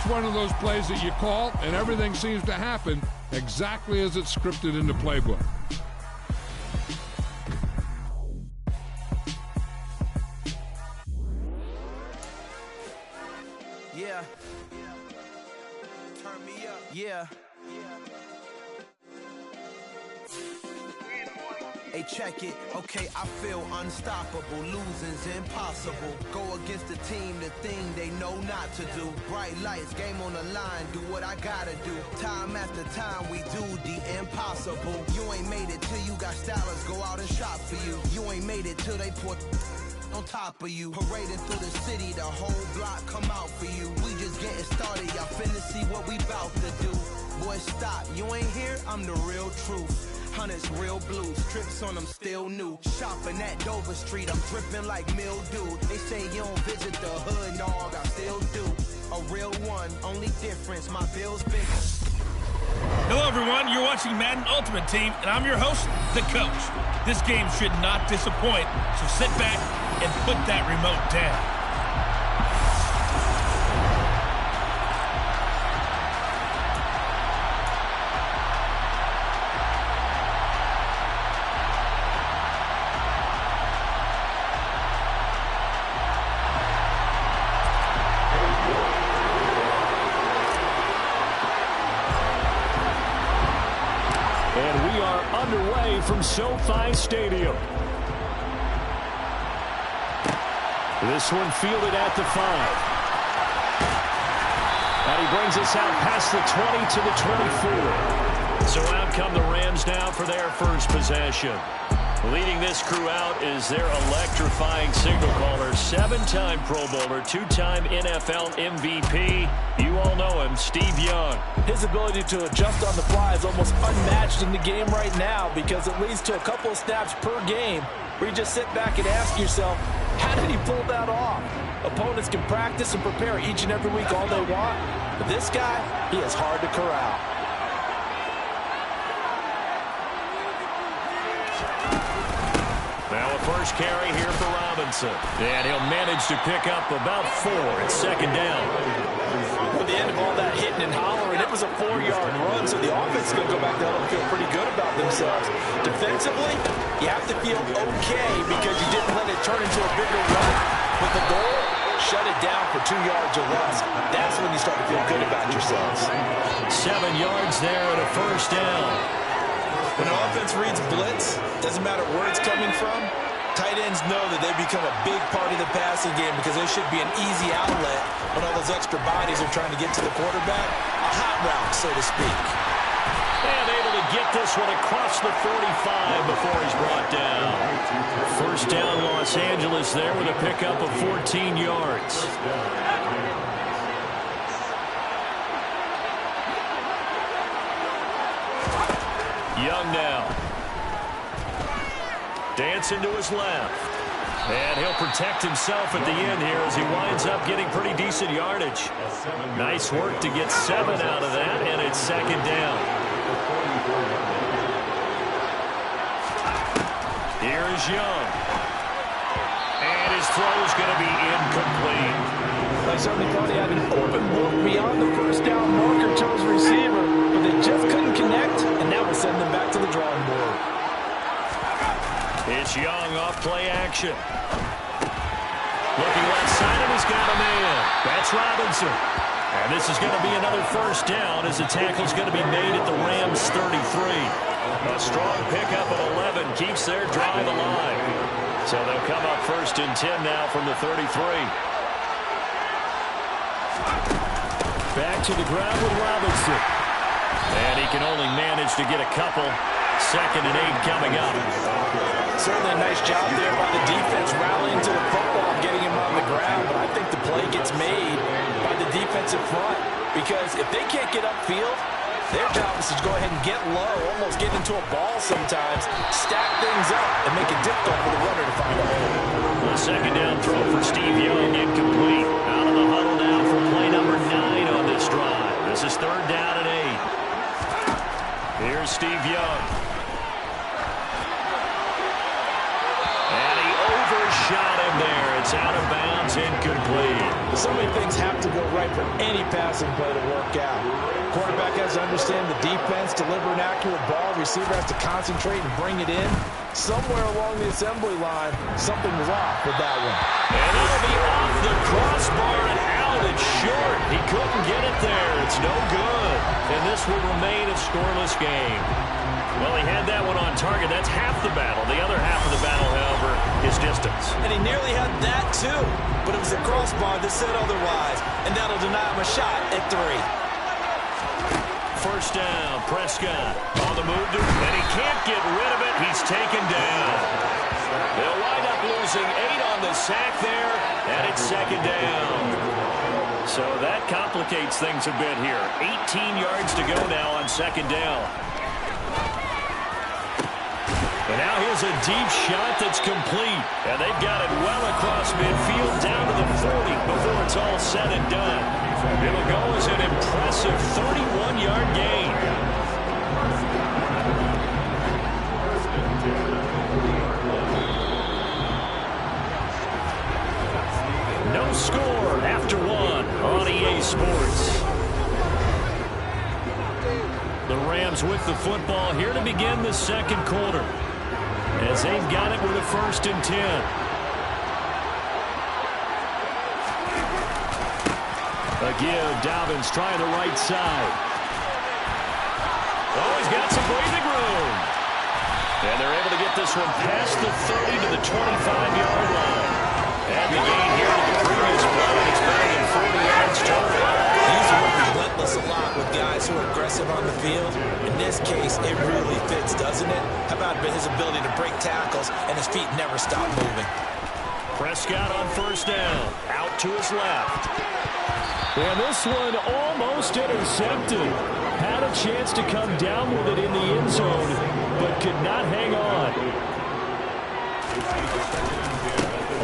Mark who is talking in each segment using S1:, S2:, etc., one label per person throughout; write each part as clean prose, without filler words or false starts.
S1: one of those plays that you call, and everything seems to happen exactly as it's scripted in the playbook.
S2: Yeah. Turn me up. Yeah. Hey, check it. Okay, I feel unstoppable. Losing's impossible. Go against the team, the thing they know not to do. Bright lights, game on the line, do what I gotta do. Time after time, we do the impossible. You ain't made it till you got stylers go out and shop for you. You ain't made it till they put on top of you. Parading through the city, the whole block come out for you. We just getting started, y'all finna see what we bout to do. Boy, stop, you ain't here, I'm the real truth. Hunters, real blues, strips on them still new. Shopping at Dover Street, I'm dripping like mildew. They say you don't visit the hood, dog, I still do. A real one, only difference, my bill's bigger.
S3: Hello, everyone. You're watching Madden Ultimate Team, and I'm your host, The Coach. This game should not disappoint, so sit back and put that remote down.
S4: And we are underway from SoFi Stadium. This one fielded at the 5. And he brings us out past the 20 to the 24. So out come the Rams now for their first possession. Leading this crew out is their electrifying signal caller, 7-time Pro Bowler, 2-time NFL MVP. You all know him, Steve Young.
S5: His ability to adjust on the fly is almost unmatched in the game right now because it leads to a couple of snaps per game where you just sit back and ask yourself, how did he pull that off? Opponents can practice and prepare each and every week all they want, but this guy, he is hard to corral.
S4: Now a first carry here for Robinson. And he'll manage to pick up about 4 at second down.
S5: At the end of all that hitting and hollering, it was a 4-yard run, so the offense is going to go back down and feel pretty good about themselves. Defensively, you have to feel okay because you didn't let it turn into a bigger run. But the goal, shut it down for 2 yards or less. That's when you start to feel good about yourselves.
S4: 7 yards there and a first down.
S6: When an offense reads blitz, doesn't matter where it's coming from, tight ends know that they become a big part of the passing game because they should be an easy outlet when all those extra bodies are trying to get to the quarterback. A hot route, so to speak.
S4: And able to get this one across the 45 before he's brought down. First down, Los Angeles there with a pickup of 14 yards. Young now. Dancing to his left. And he'll protect himself at the end here as he winds up getting pretty decent yardage. Nice work to get 7 out of that, and it's second down. Here is Young. And his throw is going to be incomplete.
S5: I certainly thought he had an open look beyond the first down marker to his receiver, but they just couldn't connect, and that will send them back to the drawing board.
S4: It's Young off play action. Looking left side, and he's got a man. That's Robinson. And this is going to be another first down as the tackle's going to be made at the Rams 33. A strong pickup of 11 keeps their drive alive. So they'll come up first and 10 now from the 33. Back to the ground with Robinson. And he can only manage to get a couple. Second and 8 coming up.
S5: Certainly a nice job there by the defense rallying to the football and getting him on the ground, but I think the play gets made by the defensive front because if they can't get upfield, their job is to go ahead and get low, almost get into a ball sometimes, stack things up, and make it difficult for the runner to find a hole.
S4: The second down throw for Steve Young, incomplete. Out of the huddle now for play number 9 on this drive. This is third down and 8. Here's Steve Young. And he overshot him there. It's out of bounds, incomplete.
S5: So many things have to go right for any passing play to work out. Quarterback has to understand the defense, deliver an accurate ball. Receiver has to concentrate and bring it in. Somewhere along the assembly line, something was off with that one.
S4: And it'll be off the crossbar and out. It's short. He couldn't get it there. It's no good. And this will remain a scoreless game. Well, he had that one on target. That's half the battle. The other half of the battle, however, is distance.
S5: And he nearly had that, too. But it was a crossbar that said otherwise. And that'll deny him a shot at 3.
S4: First down, Prescott on the move, and he can't get rid of it. He's taken down. They'll wind up losing 8 on the sack there, and it's second down. So that complicates things a bit here. 18 yards to go now on second down. And now here's a deep shot that's complete. And they've got it well across midfield down to the 40 before it's all said and done. It'll go as an impressive 31-yard gain. No score after 1 on EA Sports. The Rams with the football here to begin the second quarter, as they've got it with a 1st and 10. A give, Dobbins trying the right side. Oh, he's got some breathing room. And they're able to get this one past the 30 to the 25-yard line. And the gain here to the previous play. It's better than 40 yards total.
S5: He's working relentless a lot with guys who are aggressive on the field. In this case, it really fits, doesn't it? How about his ability to break tackles and his feet never stop moving?
S4: Prescott on first down. Out to his left. And this one almost intercepted. Had a chance to come down with it in the end zone, but could not hang on.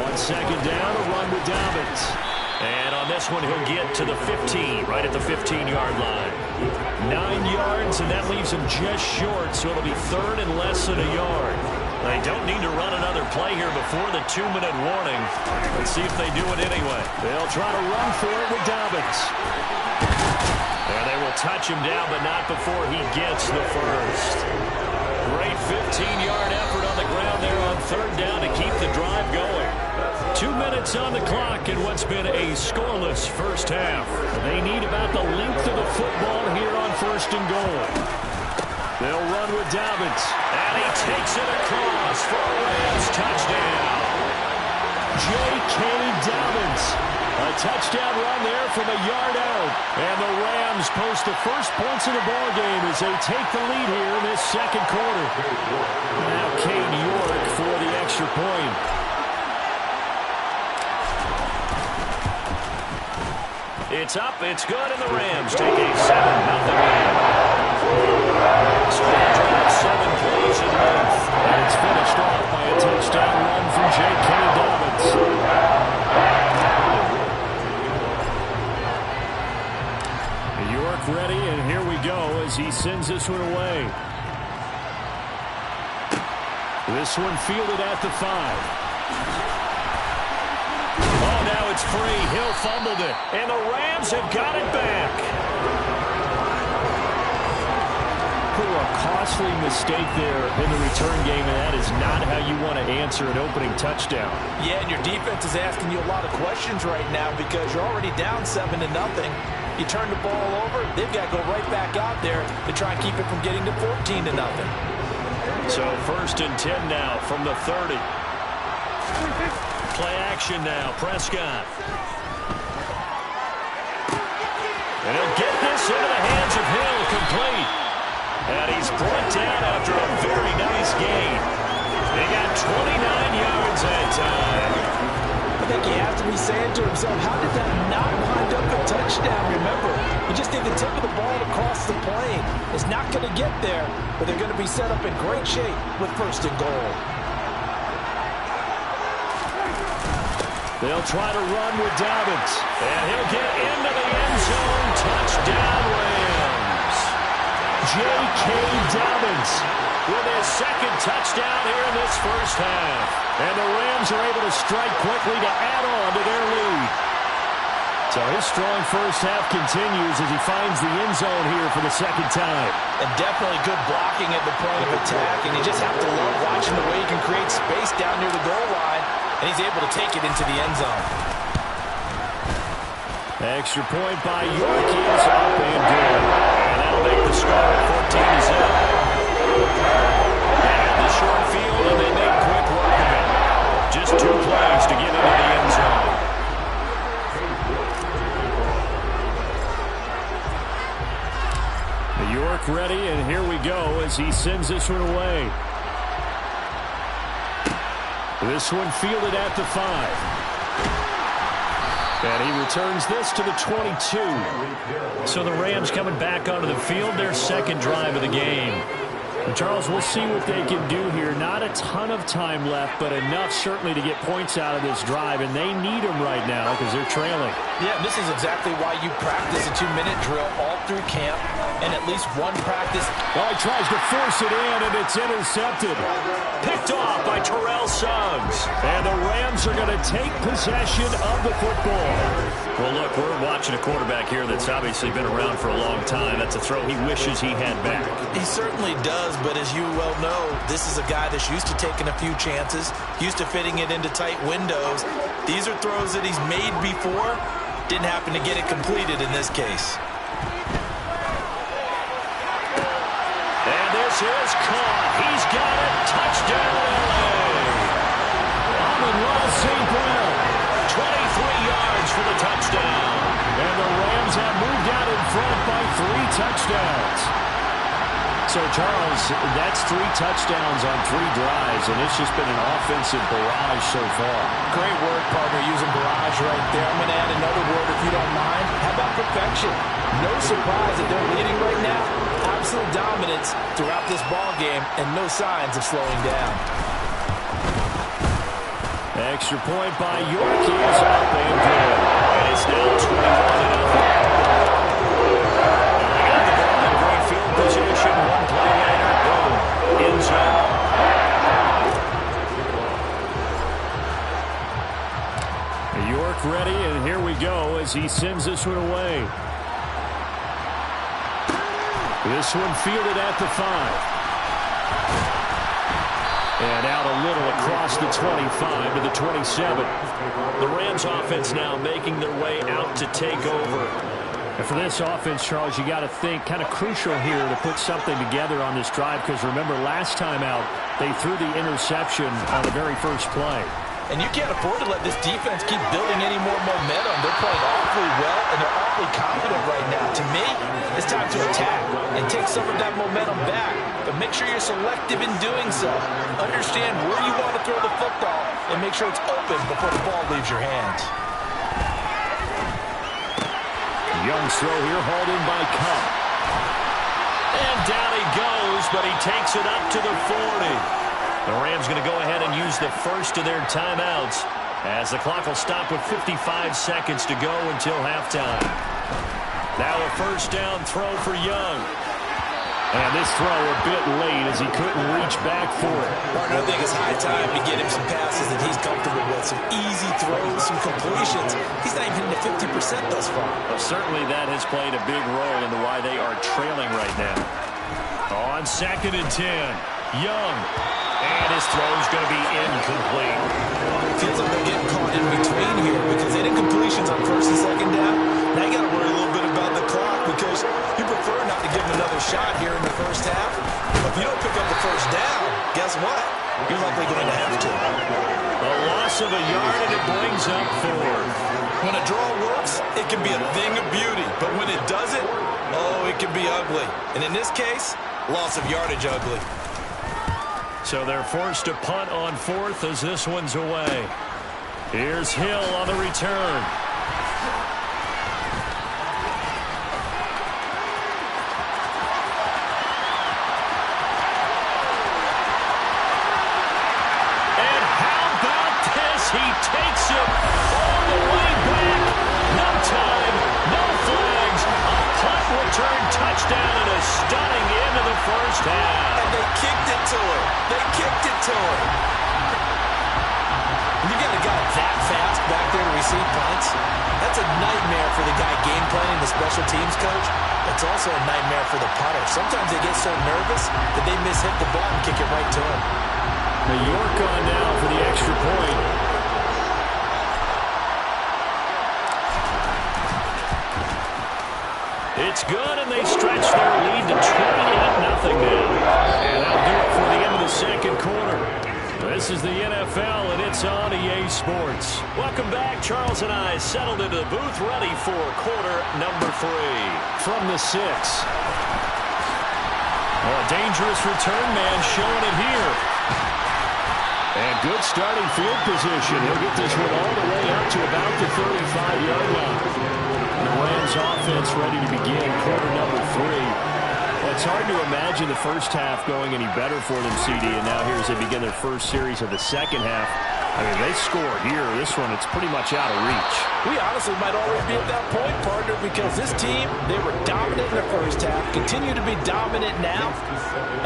S4: On second down, a run with Dobbins. And on this one, he'll get to the 15, right at the 15-yard line. 9 yards, and that leaves him just short, so it'll be 3rd and less than a yard. They don't need to run another play here before the 2-minute warning. Let's see if they do it anyway. They'll try to run for it with Dobbins. And they will touch him down, but not before he gets the first. Great 15-yard effort on the ground there on 3rd down to keep the drive going. 2 minutes on the clock in what's been a scoreless first half. They need about the length of the football here on 1st and goal. They'll run with Dobbins. And he takes it across for a Rams touchdown. J.K. Dobbins. A touchdown run there from a yard out. And the Rams post the first points of the ballgame as they take the lead here in this second quarter. Now Cade York for the extra point. It's up, it's good, and the Rams take a 7-0 lead. Squad drive 7 plays in length, and it's finished off by a touchdown run from J.K. Dobbins. York ready, and here we go as he sends this one away. This one fielded at the 5. It's free. Hill fumbled it. And the Rams have got it back. A costly mistake there in the return game, and that is not how you want to answer an opening touchdown.
S5: Yeah, and your defense is asking you a lot of questions right now because you're already down 7-0. You turn the ball over, they've got to go right back out there to try and keep it from getting to 14-0.
S4: So 1st and 10 now from the 30. Play action now, Prescott. And he'll get this into the hands of Hill, complete. And he's brought down after a very nice gain. They got 29 yards that time.
S5: I think he has to be saying to himself, how did that not wind up a touchdown? Remember, you just need the tip of the ball across the plane. It's not going to get there, but they're going to be set up in great shape with 1st and goal.
S4: They'll try to run with Dobbins. And he'll get into the end zone. Touchdown, Rams. J.K. Dobbins with his second touchdown here in this first half. And the Rams are able to strike quickly to add on to their lead. So his strong first half continues as he finds the end zone here for the second time.
S5: And definitely good blocking at the point of attack. And you just have to love watching the way he can create space down near the goal line. And he's able to take it into the end zone.
S4: Extra point by York is up and good. And that'll make the score 14-0. They have the short field and they make quick work of it. Just 2 plays to get into the end zone. York ready, and here we go as he sends this one away. This one fielded at the 5. And he returns this to the 22. So the Rams coming back onto the field, their second drive of the game. And Charles, we'll see what they can do here. Not a ton of time left, but enough certainly to get points out of this drive, and they need them right now because they're trailing.
S5: Yeah, this is exactly why you practice a 2-minute drill all through camp and at least one practice.
S4: Oh, he tries to force it in, and it's intercepted. Picked off by Terrell Suggs. And the Rams are going to take possession of the football. Well, look, we're watching a quarterback here that's obviously been around for a long time. That's a throw he wishes he had back.
S5: He certainly does, but as you well know, this is a guy that's used to taking a few chances, used to fitting it into tight windows. These are throws that he's made before. Didn't happen to get it completed in this case.
S4: And this is caught. He's got it. Touchdown, LA. Amon-Ra St. Brown, 23 yards for the touchdown. And the Rams have moved out in front by 3 touchdowns. So, Charles, that's 3 touchdowns on 3 drives, and it's just been an offensive barrage so far.
S5: Great word, partner, using barrage right there. I'm going to add another word, if you don't mind. How about perfection? No surprise that they're leading right now. Absolute dominance throughout this ball game, and no signs of slowing down.
S4: Extra point by York is up and good. And it's now 21-0. Position, 1 play later, boom, end zone. York ready, and here we go as he sends this one away. This one fielded at the 5. And out a little across the 25 to the 27. The Rams offense now making their way out to take over. And for this offense, Charles, you got to think kind of crucial here to put something together on this drive, because remember, last time out, they threw the interception on the very first play.
S5: And you can't afford to let this defense keep building any more momentum. They're playing awfully well, and they're awfully confident right now. To me, it's time to attack and take some of that momentum back. But make sure you're selective in doing so. Understand where you want to throw the football and make sure it's open before the ball leaves your hands.
S4: Young's throw here hauled in by Cup. And down he goes, but he takes it up to the 40. The Rams going to go ahead and use the first of their timeouts as the clock will stop with 55 seconds to go until halftime. Now a first down throw for Young. And this throw a bit late as he couldn't reach back for it.
S5: Partner, I think it's high time to get him some passes that he's comfortable with. Some easy throws, some completions. He's not even hitting the 50% thus far.
S4: Well, certainly that has played a big role into why they are trailing right now. On 2nd and 10, Young. And his throw's going to be incomplete.
S5: Feels like they're getting caught in between here because they did completions on 1st and 2nd down. Now you got to worry a little bit about the clock because you prefer not to give him another shot here in the first half. But if you don't pick up the first down, guess what? You're likely going to have to.
S4: A loss of a yard, and it brings up 4.
S5: When a draw works, it can be a thing of beauty. But when it doesn't, oh, it can be ugly. And in this case, loss of yardage ugly.
S4: So they're forced to punt on 4th as this one's away. Here's Hill on the return. And how about this? He takes it all the way back. No time, no flags. A punt return touchdown and a stunning end to the first half.
S5: And they kicked it to her. They kicked it to her. You got a guy that fast back there to receive punts. That's a nightmare for the guy game planning, the special teams coach. It's also a nightmare for the punter. Sometimes they get so nervous that they miss-hit the ball and kick it right to him.
S4: New York on now for the extra point. It's good, and they stretch their lead to 28-0 now. And that'll do it for the end of the second quarter. This is the NFL, and it's on EA Sports. Welcome back. Charles and I settled into the booth, ready for quarter number 3. From the 6. Oh, a dangerous return man showing it here. And good starting field position. He'll get this one all the way up to about the 35-yard line. The Rams offense ready to begin quarter number 3. Well, it's hard to imagine the first half going any better for them, CD, and now here as they begin their first series of the second half. I mean, they score here. This one, it's pretty much out of reach.
S5: We honestly might already be at that point, partner, because this team, they were dominant in the first half, continue to be dominant now,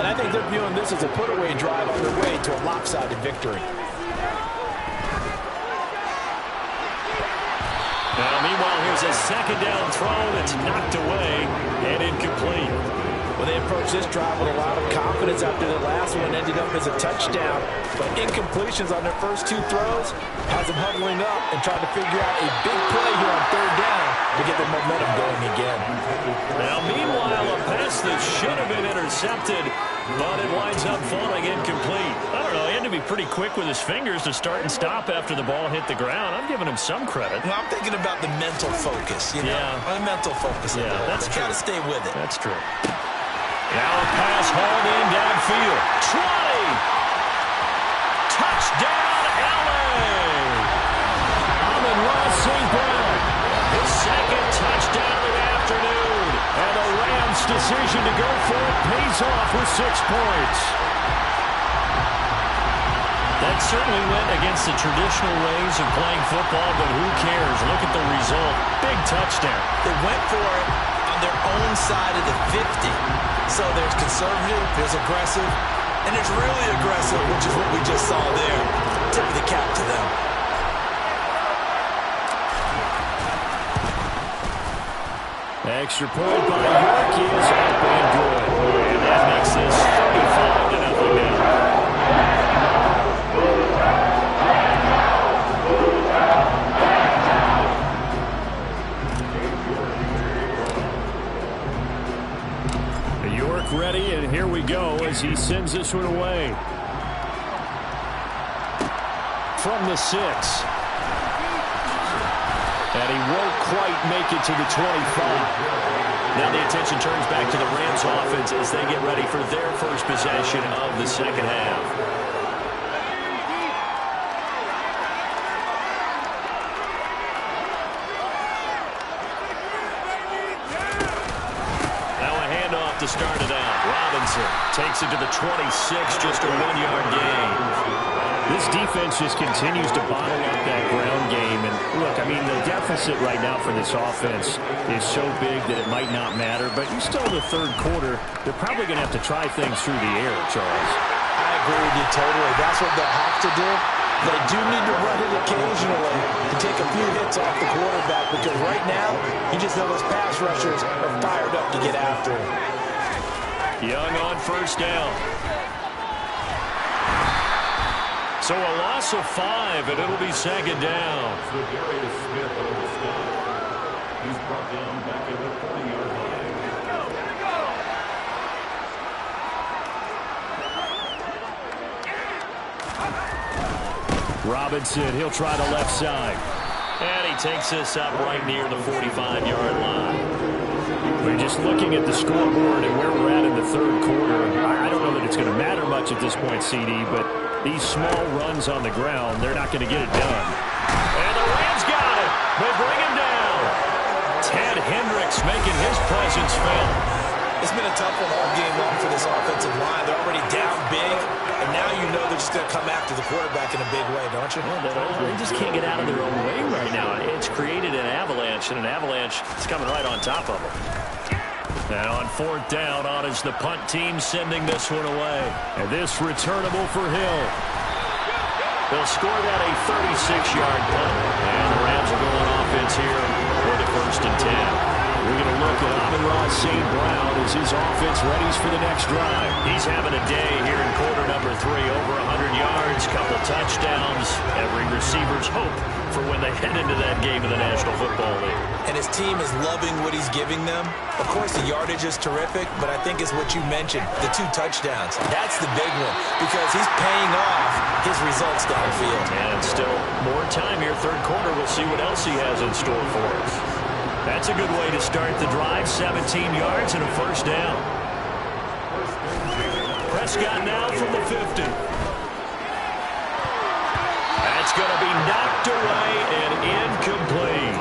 S5: and I think they're viewing this as a put-away drive on their way to a lopsided victory.
S4: Now, meanwhile, here's a second down throw that's knocked away and incomplete.
S5: Well, they approached this drive with a lot of confidence after the last one ended up as a touchdown. But incompletions on their first 2 throws has them huddling up and trying to figure out a big play here on third down to get the momentum going again.
S4: Now, meanwhile, a pass that should have been intercepted, but it winds up falling incomplete. I don't know, he had to be pretty quick with his fingers to start and stop after the ball hit the ground. I'm giving him some credit.
S5: Well, I'm thinking about the mental focus, you know?
S4: Yeah.
S5: The mental focus.
S4: Yeah, that's true.
S5: Got to stay with it.
S4: That's true. Now a pass hauled in downfield. 20! Touchdown, LA! Amon-Ra St. Brown. His second touchdown of the afternoon. And the Rams' decision to go for it pays off with 6 points. That certainly went against the traditional ways of playing football, but who cares? Look at the result. Big touchdown.
S5: They went for it on their own side of the 50. So there's conservative, there's aggressive, and there's really aggressive, which is what we just saw there. Tip of the cap to them.
S4: Extra point by York is up and good. And that makes this 35-0 now. York ready, and here we go as he sends this one away. From the 6. And he won't quite make it to the 25. Now the attention turns back to the Rams offense as they get ready for their first possession of the second half. To start it out, Robinson takes it to the 26, just a 1-yard gain. This defense just continues to bottle up that ground game. And look, I mean, the deficit right now for this offense is so big that it might not matter. But you're still in the third quarter. They're probably going to have to try things through the air, Charles.
S5: I agree with you totally. That's what they'll have to do. They do need to run it occasionally to take a few hits off the quarterback, because right now, you just know those pass rushers are fired up to get after him.
S4: Young on first down. So a loss of 5, and it'll be second down. He's brought down back at the 40-yard line. Robinson, he'll try the left side. And he takes this up right near the 45-yard line. We're just looking at the scoreboard and where we're at in the third quarter. I don't know that it's going to matter much at this point, CD, but these small runs on the ground, they're not going to get it done. And the Rams got it. They bring him down. Ted Hendricks making his presence felt.
S5: It's been a tough one all game long for this offensive line. They're already down big, and now you know they're just going to come after the quarterback in a big way, don't you?
S4: Well, they just can't get out of their own way right now. It's created an avalanche, and an avalanche is coming right on top of them. And on fourth down, on is the punt team sending this one away. And this returnable for Hill. They'll score that a 36-yard punt. And the Rams are going offense here for the 1st and 10. We're going to look at Amon-Ra St. Brown as his offense readies for the next drive. He's having a day here in quarter number 3. Over 100 yards, couple touchdowns. Every receiver's hope for when they head into that game of the National Football League.
S6: And his team is loving what he's giving them. Of course, the yardage is terrific, but I think it's what you mentioned, the 2 touchdowns. That's the big one because he's paying off his results downfield.
S4: And still more time here, third quarter. We'll see what else he has in store for us. That's a good way to start the drive. 17 yards and a 1st down. Prescott now from the 50. That's going to be knocked away and incomplete.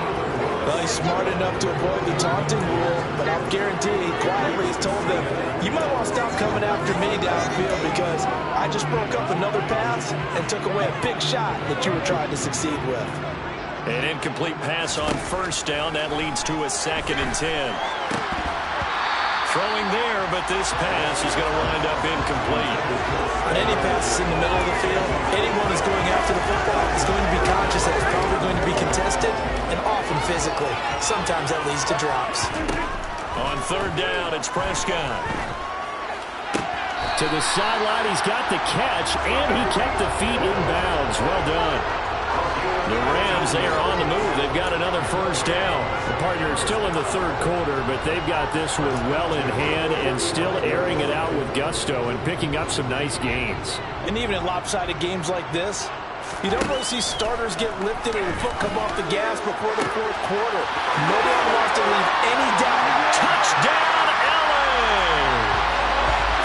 S6: Well, he's smart enough to avoid the taunting rule, but I'll guarantee he quietly has told them, you might want to stop coming after me downfield because I just broke up another pass and took away a big shot that you were trying to succeed with.
S4: An incomplete pass on 1st down. That leads to a 2nd and 10. Throwing there, but this pass is going to wind up incomplete.
S6: On any passes in the middle of the field, anyone who's going after the football is going to be conscious that it's probably going to be contested and often physically. Sometimes that leads to drops.
S4: On 3rd down, it's Prescott. To the sideline, he's got the catch, and he kept the feet in bounds. Well done. The Rams, they are on the move. They've got another 1st down. The partner is still in the 3rd quarter, but they've got this one well in hand and still airing it out with gusto and picking up some nice gains.
S6: And even in lopsided games like this, you don't really see starters get lifted or the foot come off the gas before the 4th quarter. No one wants to leave any doubt.
S4: Touchdown, LA!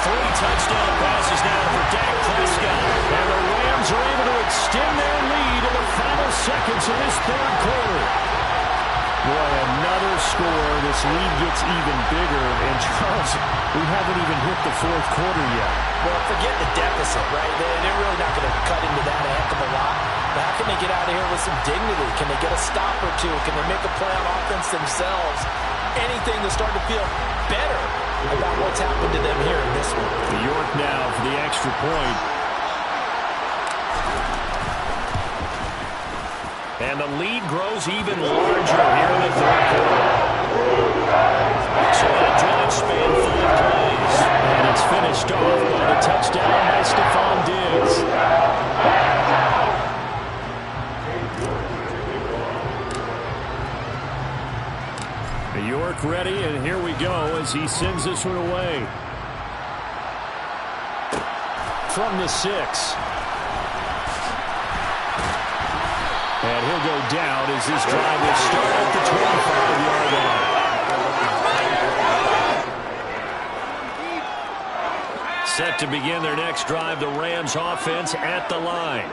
S4: 3 touchdown passes now for Dak Prescott. And the Rams are able to extend their lead in the final seconds of this 3rd quarter. Boy, another score. This lead gets even bigger. And Charles, we haven't even hit the 4th quarter yet.
S5: Well, forget the deficit, right? They're really not going to cut into that a heck of a lot. But how can they get out of here with some dignity? Can they get a stop or two? Can they make a play on offense themselves? Anything to start to feel better about what's happened to them here in this one.
S4: New York now for the extra point. And the lead grows even larger here in the 3rd quarter. So that drive spanned 5 plays. And it's finished off by the touchdown by Stephon Diggs. New York ready, and here we go as he sends this one away. From the 6. And he'll go down as this drive will start at the 25-yard line. Set to begin their next drive, the Rams offense at the line.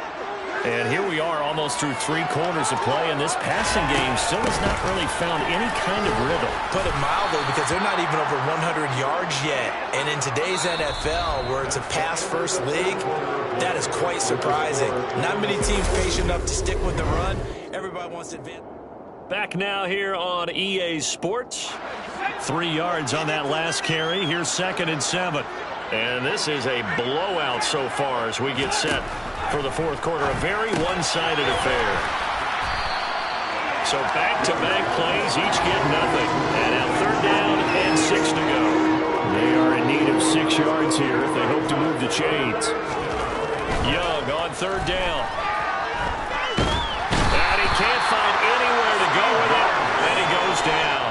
S4: And here we are almost through 3 quarters of play, and this passing game still has not really found any kind of rhythm.
S6: Put it mildly, because they're not even over 100 yards yet. And in today's NFL, where it's a pass-first league, that is quite surprising. Not many teams patient enough to stick with the run. Everybody wants to advance.
S4: Back now here on EA Sports. 3 yards on that last carry. Here's 2nd and 7. And this is a blowout so far as we get set for the 4th quarter. A very one-sided affair. So back-to-back plays, each get nothing. And now 3rd down and 6 to go. They are in need of 6 yards here if they hope to move the chains. Young on 3rd down. And he can't find anywhere to go with it. And he goes down.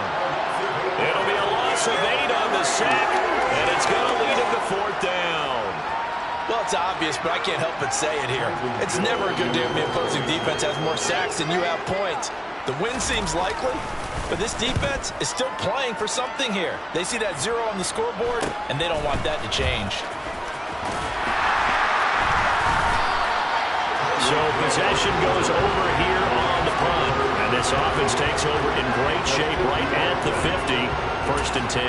S4: It'll be a loss of 8 on the sack. And it's going to lead him to 4th down.
S6: Well, it's obvious, but I can't help but say it here. It's never a good day when the opposing defense has more sacks than you have points. The win seems likely, but this defense is still playing for something here. They see that 0 on the scoreboard, and they don't want that to change.
S4: So possession goes over here on the punt. And this offense takes over in great shape right at the 50. 1st and 10.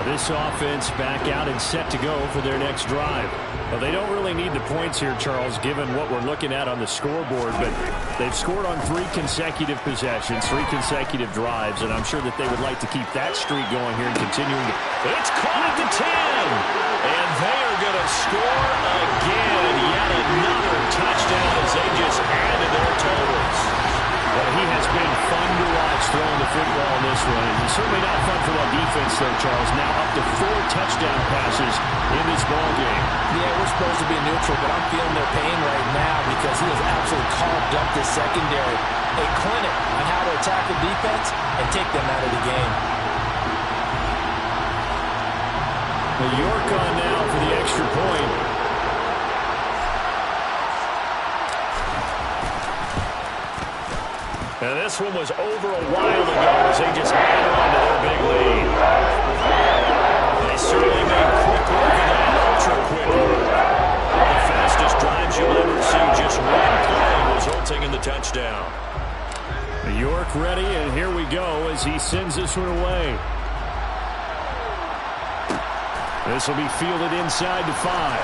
S4: This offense back out and set to go for their next drive. Well, they don't really need the points here, Charles, given what we're looking at on the scoreboard, but they've scored on 3 consecutive possessions, 3 consecutive drives, and I'm sure that they would like to keep that streak going here and continuing. It's caught at the 10, and they are going to score again. Yet another touchdown as they just added their totals. Well, he has been fun to watch throwing the football in this one. It's certainly not fun for that defense, though, Charles. Now up to 4 touchdown passes in this ballgame. Yeah, we're supposed to be neutral, but I'm feeling their pain right now because he has absolutely carved up this secondary. A clinic on how to attack the defense and take them out of the game. York on now for the extra point. And this one was over a while ago as they just added on to their big lead. They certainly made quick work of that, ultra-quick work. The fastest drives you'll ever see, just one play resulting in the touchdown. York ready, and here we go as he sends this one away. This will be fielded inside the 5.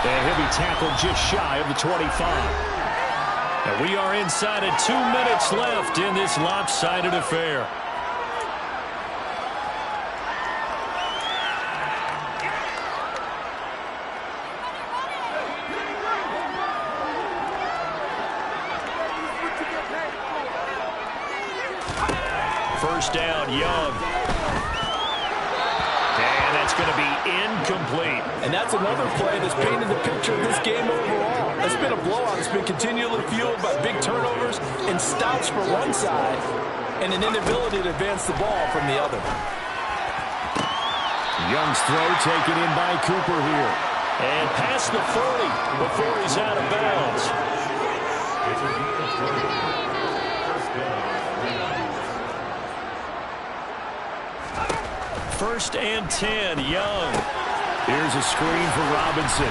S4: And he'll be tackled just shy of the 25. And we are inside of 2 minutes left in this lopsided affair. First down, Young. And that's going to be incomplete. And that's another play that's painted the picture of this game overall. It's been a blowout. It's been continually fueled by big turnovers and stops for one side and an inability to advance the ball from the other. Young's throw taken in by Cooper here. And past the 40 before he's out of bounds. First and 10, Young. Here's a screen for Robinson.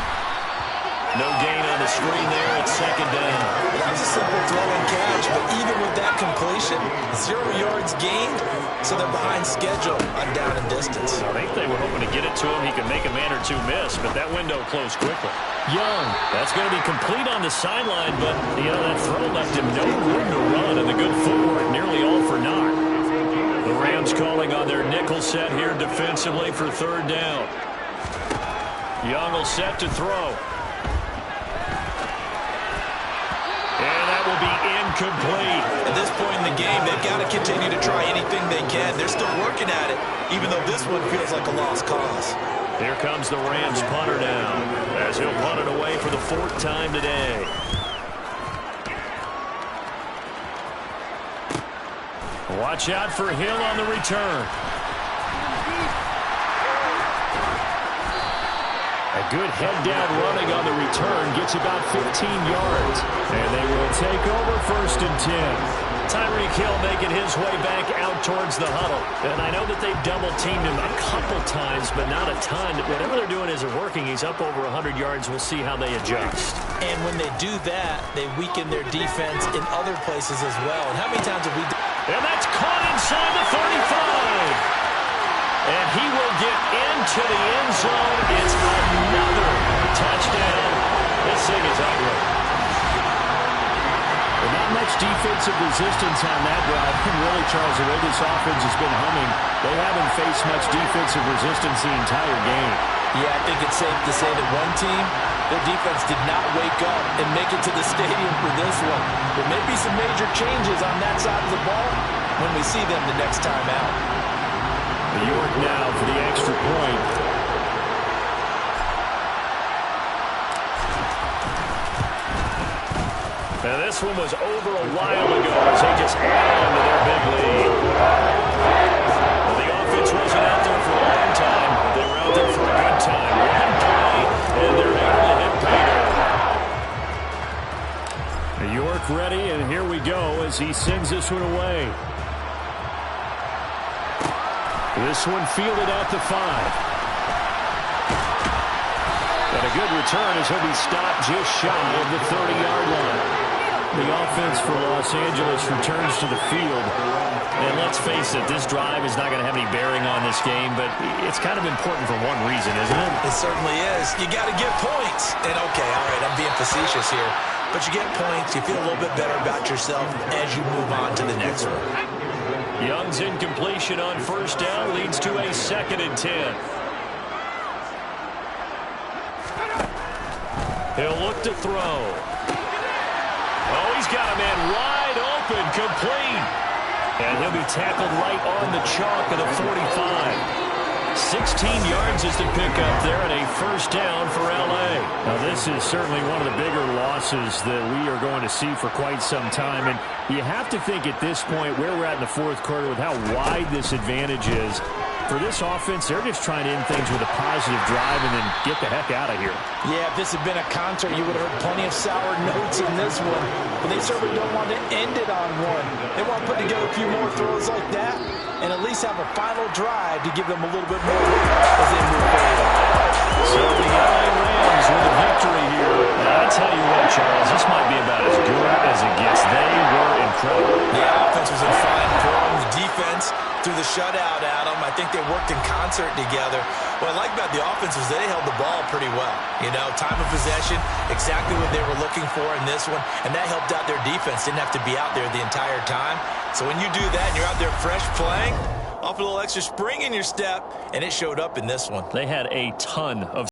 S4: No gain on the screen there at second down. That was a simple throw and catch, but even with that completion, 0 yards gained, so they're behind schedule on down and distance. I think they were hoping to get it to him. He could make a man or two miss, but that window closed quickly. Young, that's going to be complete on the sideline, but, you know, that throw left him no room to run, and the good footwork nearly all for naught. The Rams calling on their nickel set here defensively for third down. Young will set to throw. And that will be incomplete. At this point in the game, they've got to continue to try anything they can. They're still working at it, even though this one feels like a lost cause. Here comes the Rams punter now, as he'll punt it away for the 4th time today. Watch out for Hill on the return. A good head-down running on the return gets about 15 yards. And they will take over first and 10. Tyreek Hill making his way back out towards the huddle. And I know that they've double-teamed him a couple times, but not a ton. Whatever they're doing isn't working. He's up over 100 yards. We'll see how they adjust. And when they do that, they weaken their defense in other places as well. And how many times have we done? And that's caught inside the 35. And he will get into the end zone. It's another touchdown. This thing is ugly. Well, not much defensive resistance on that drive. And really, Charles, the way this offense has been humming, they haven't faced much defensive resistance the entire game. Yeah, I think it's safe to say that one team, their defense did not wake up and make it to the stadium for this one. There may be some major changes on that side of the ball when we see them the next time out. York now for the extra point. Now this one was over a while ago as they just added on to their big lead. Well, the offense wasn't out there for a long time. They were out there for a good time. One play, and they're able to hit pay dirt. York ready, and here we go as he sends this one away. This one fielded at the 5. And a good return as he'll be stopped just shy of the 30-yard line. The offense for Los Angeles returns to the field. And let's face it, this drive is not going to have any bearing on this game, but it's kind of important for one reason, isn't it?
S6: It certainly is. You got to get points. And okay, all right, I'm being facetious here. But you get points, you feel a little bit better about yourself as you move on to the next one.
S4: Young's incompletion on first down leads to a 2nd and 10. He'll look to throw. Oh, he's got a man wide open, complete. And he'll be tackled right on the chalk of the 45. 16 yards is the pickup there, and a first down for L.A. Now, this is certainly one of the bigger losses that we are going to see for quite some time. And you have to think at this point where we're at in the fourth quarter with how wide this advantage is. For this offense, they're just trying to end things with a positive drive and then get the heck out of here.
S5: Yeah, if this had been a concert, you would have heard plenty of sour notes in this one. But they certainly don't want to end it on one. They want to put together a few more throws like that and at least have a final drive to give them a little bit more as they move forward.
S4: So the LA Rams with a victory here. Now, I tell you what, Charles, this might be about as good as it gets. They were incredible.
S6: The offense was in fine form. The defense threw the shutout at them. I think they worked in concert together. What I like about the offense is they held the ball pretty well. You know, time of possession, exactly what they were looking for in this one, and that helped out their defense. Didn't have to be out there the entire time. So when you do that and you're out there fresh playing, off a little extra spring in your step, and it showed up in this one.
S4: They had a ton of